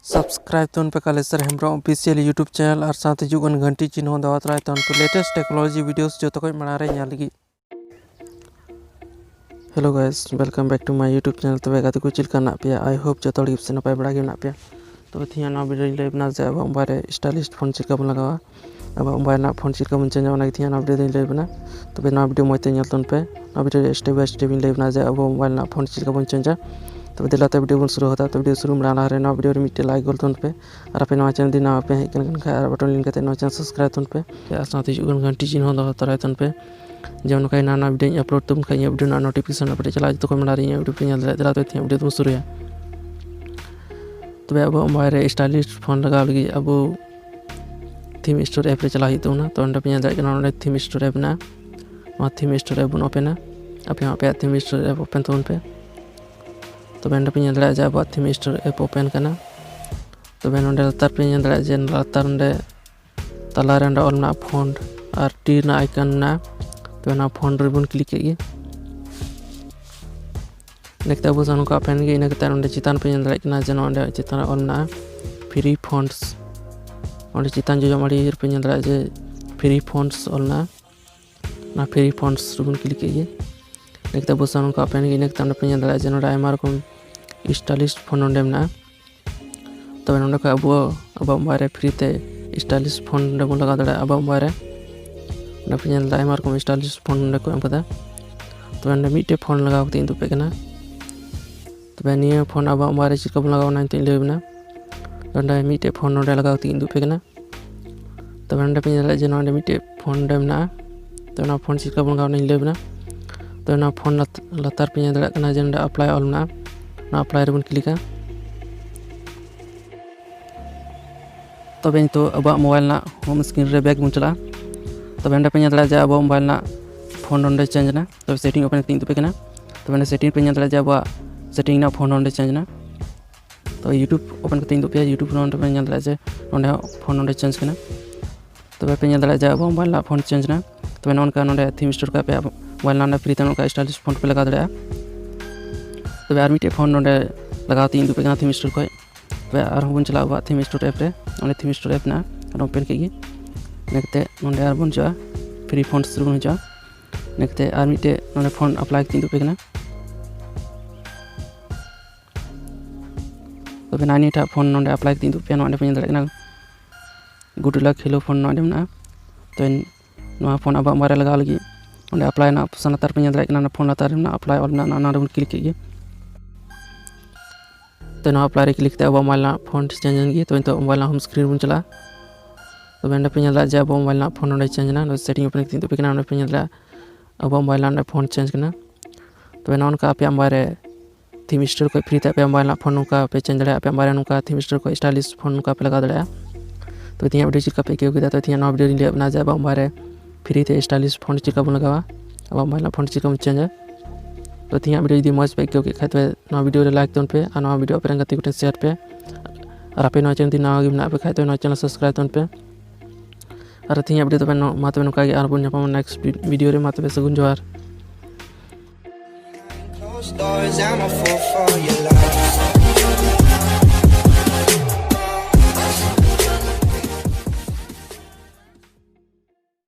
Subscribe तो पे Kaleshwar Hembram official YouTube channel और साथ ही घंटी चिन्ह दवा तरा तो लेटेस्ट टेक्नोलॉजी वीडियोस जो तक मारे लगी। Hello guys, welcome back to my YouTube channel. तब गाते को चिलका ना पे आई होप जो तोड़ से नपाय बड़ा ना पे तो थी ना वीडियो लेबना जे अब बारे स्टाइलिश फोन चिलका बन लगावा अब मोबाइल ना फोन चिलका बन चेंज होना थी ना वीडियो लेबना तो ना वीडियो मते नलतन पे ना वीडियो स्टेप बाय स्टेप लेबना जे अब मोबाइल ना फोन चिलका बन चेंज तो दिलाते वीडियो बन शुरू होता तो वीडियो शुरू में रे ना वीडियो मिट्टे लाइक गोल पे और पे ना चैनल दिना पे हेकन खा बटन लिंक करते ना चैनल सब्सक्राइब तन पे साथ ही घंटी चिन्ह दो तराय तन पे जब ना ना वीडियो अपलोड तुम खाई वीडियो ना नोटिफिकेशन अपडेट चला तो कोई मना वीडियो पे दिलाते थे वीडियो तुम शुरू तब अब मोबाइल स्टाइलिश फोन लगा लगी अब थीम स्टोर ऐप रे चला होना तो पे ना थीम स्टोर ऐप ना थीम स्टोर ऐप बन ओपेना आप यहाँ पे थीम स्टोर ऐप ओपन तब पे तो पे पे अब थीम स्टोर ऐप ओपन करना तो लतार पे लतार तलारे ऑल फोन और टी आइकन ना तो ना फोन रे बन क्लिक के नेक्स्ट अब सन को पेन गे ने चितान पे दाड़ा जे चितान ऑल फ्री फोन्स और चितान जो माड़ी पे दाड़ा जे फ्री फोन्स ऑल ना फ्री फोन्स बन क्लिक के नेक्स्ट अब सन को पेन गे नेक्स्ट पे दाड़ा जे आयमा रकम स्टाइलिश फोन ना तब ना अब मोबाइल फ्री ते स्टाइलिश फोन बन लगा दाड़ा अब मोबाइल पे आयमा रकम स्टाइलिश फोन को एम कदा तो मिट्टे फोन लगा पे तब निया फोन अब मोबाइल चिका बन लगा लेबना तो मिट्टे फोन लगा पे तब पे जे मिट्टे फोन ना तो फोन चिका बन लगा लेबना तो फोन लतार पे दाड़ा जे अप्लाई ऑल ना अप्लाई रे बन क्लिका तब तो अब मोबाइल ना होम स्क्रीन रे बैक बन चला तब पे दाड़ा जे अब मोबाइल ना फोन चेंज ना तो सेटिंग ओपन तीन पे तब सेटिंग पे दाड़ा जे अब सेटिंग ना फोन चेंज ना तो यूट्यूब ओपन करते पे यूट्यूब पे दाड़ा जे फोन चेंज करना तब पे दाड़ा जे अब मोबाइल ना फोन चेंज ना तब नौका थीम स्टोर का पे मोबाइल ना फ्री ते स्टाइलिश फोन पे लगा दाड़ा तब और मिट्टे फोन लगा तीन पे थीम स्टोर को तब और बन चला थीम स्टोर ऐप रे थीम स्टोर ऐप ना ओपन के नेक्ते और बन जा फ्री फोन शुरू बन जा नेक्ते और मिट्टे फोन अप्लाई तीन पे तब नानी फोन अप्लाई तीन पे पे दाड़ा गुड लक हेलो फोन ना तो फोन अब मारे लगा लगी अप्लाई ना ऑप्शन लतार पे दाड़ा फोन लतार अप्लाई ऑल ना क्लिक के तो अप्लाई क्लिक अब मोबाइल ना फोन चेंज गे तो मोबाइल ना होम स्क्रीन बन चला तब पे दाड़ा जे अब मोबाइल ना फोन चेंज ना सेटिंग ओपन तीन पे पे दाड़ा अब मोबाइल ना फोन चेंज करना तब नौका पे मोबाइल थीम स्टोर को फ्री पे मोबाइल ना फोन नौका पे चेंज दाड़ा पे मोबाइल नौका थीम स्टोर को स्टाइलिश फोन नौका पे लगा दाड़ा तो तीन वीडियो चिका पे क्यों तो तीन वीडियो लेना जे अब मोबाइल फ्री ते स्टाइलिश फोन चिका बन लगावा अब मोबाइल ना फोन चिका चेंज तो तीन वीडियो यदि मज पे क्यों खाए तो वीडियो लाइक तन पे और वीडियो पे गति को शेयर पे और आप चैनल ती नवा ना पे खाए तो चैनल सब्सक्राइब तन पे और तीन वीडियो तब मातबे नौका और बन नापामा नेक्स्ट वीडियो रे मातबे सगुन जोहार। I'm a fool for your love.